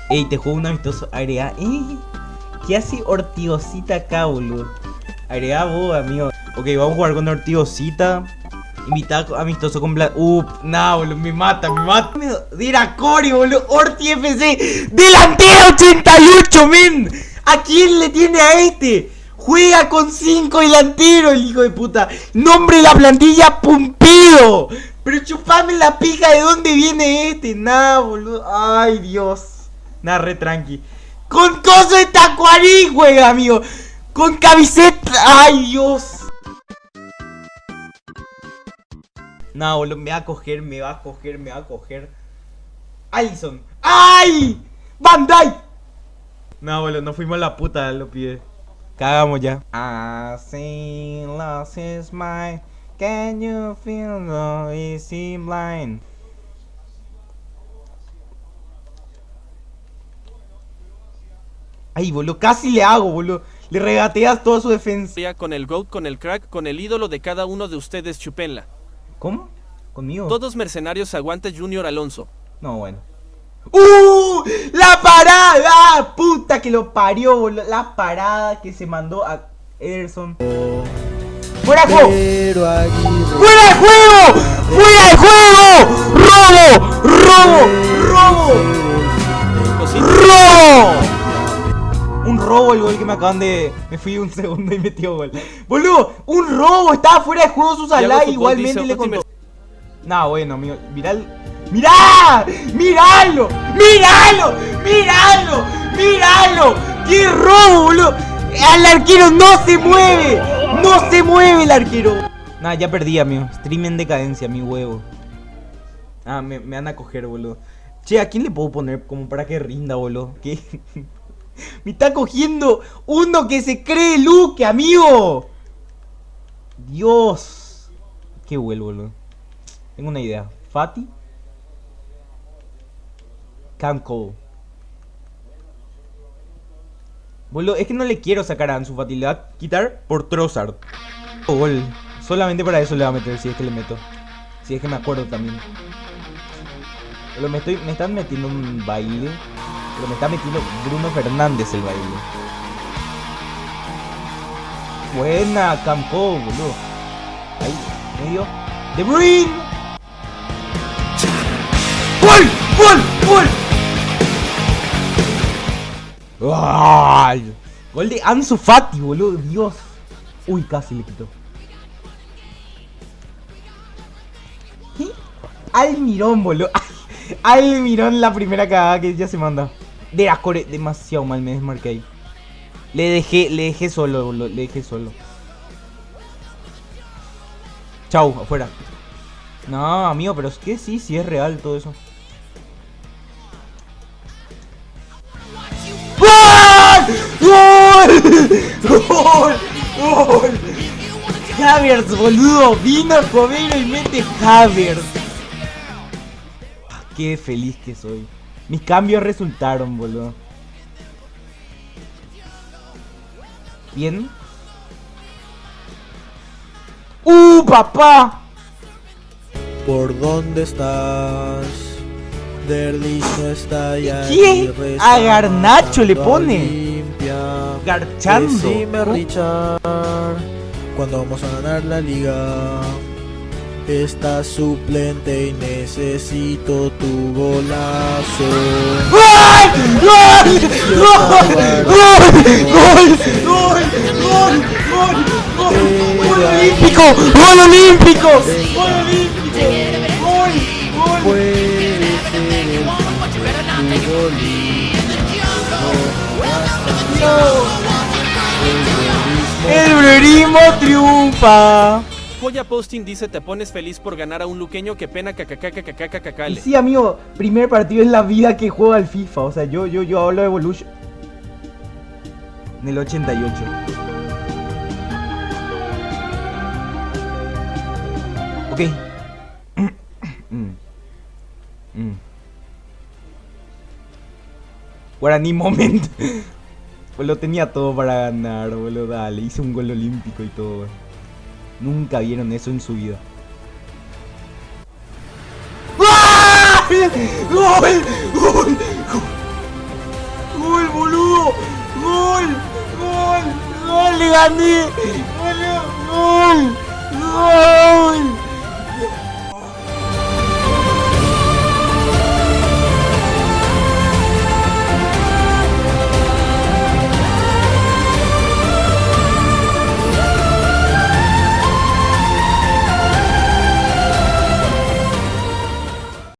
Ey, te juego un amistoso. Agregá. ¿Qué hace Ortigosita acá, boludo? Agregá vos, amigo. Ok, vamos a jugar con Ortigosita. Invitado amistoso con nah, boludo, me mata. Dira Cori, boludo. Orti FC. Delantera 88, men. ¿A quién le tiene a este? Juega con 5 delanteros, el hijo de puta. Nombre de la plantilla, Pumpido. Pero chupame la pija, ¿de dónde viene este? Nah, boludo. Ay, Dios. Nah, re tranqui. Con coso de Tacuarí, juega, amigo. Con camiseta. Ay, Dios. No, boludo, me va a coger. Allison. ¡Ay! ¡Bandai! No, boludo, nos fuimos a la puta, lo pide. Cagamos ya. I see lost his mind. Can you feel the easy blind? Ay, boludo, casi le hago, boludo. Le regateas toda su defensa. Con el GOAT, con el crack, con el ídolo de cada uno de ustedes, chupenla. ¿Cómo? ¿Conmigo? Todos mercenarios, aguanta Junior Alonso. No, bueno. ¡La parada! ¡Puta que lo parió, boludo! La parada que se mandó a Ederson. ¡Fuera de juego! ¡Fuera de juego! ¡Fuera de juego! ¡Robo! Un robo el gol que me acaban de... Me fui un segundo y metió gol. Boludo, un robo. Estaba fuera de juego su Salah. Igualmente le contó. Nah, bueno, amigo. ¡Mirá! ¡Míralo! ¡Qué robo, boludo! ¡Al arquero no se mueve! ¡No se mueve el arquero! Nah, ya perdí, amigo. Stream en decadencia, mi huevo. Ah, me van a coger, boludo. Che, ¿a quién le puedo poner como para que rinda, boludo? ¿Qué? Me está cogiendo uno que se cree Luke, amigo. Dios. Qué huevo, boludo. Tengo una idea. Fati. Cam Cole. Boludo, es que no le quiero sacar a Ansu Fati. Le va a quitar por Trossard. Gol. Solamente para eso le va a meter, si es que le meto. Si es que me acuerdo también. Pero me están metiendo un baile. Pero me está metiendo Bruno Fernández el baile. Buena, Cam Cole, boludo. Ahí, medio. De Bruyne. ¡Gol! ¡Ay! Gol de Ansu Fati, boludo. Dios. Uy, casi le quitó. ¿Qué? Almirón, boludo. Almirón, la primera cagada que ya se manda. De la core, demasiado mal me desmarqué ahí. Le dejé solo, boludo. Le dejé solo. Chau, afuera. No, amigo, pero es que sí es real todo eso. ¡Gol! Havertz, boludo. Vino Jovero y mete Havertz. Qué feliz que soy. Mis cambios resultaron, boludo. Bien. Papá. ¿Por dónde estás? Derlis no está ya. ¿Qué? A Garnacho le pone. Garchando. Decime, Richard, cuando vamos a ganar la liga. Estás suplente y necesito tu golazo. ¡Gol! ¡Gol olímpico! ¡Gol olímpico! Puede ser el ¡El brerismo triunfa! Joya Posting dice: te pones feliz por ganar a un luqueño, qué pena Y sí, amigo, primer partido en la vida que juego al FIFA. O sea, yo hablo de Evolution en el 88. Ok. Guaraní Moment. Pues lo tenía todo para ganar, boludo. Dale, hice un gol olímpico y todo. Nunca vieron eso en su vida. ¡Ah! ¡Gol! ¡Gol! ¡Gol, boludo! ¡Gol! ¡Gol! ¡Gol! ¡Le gané! ¡Gol! ¡Gol! ¡Gol!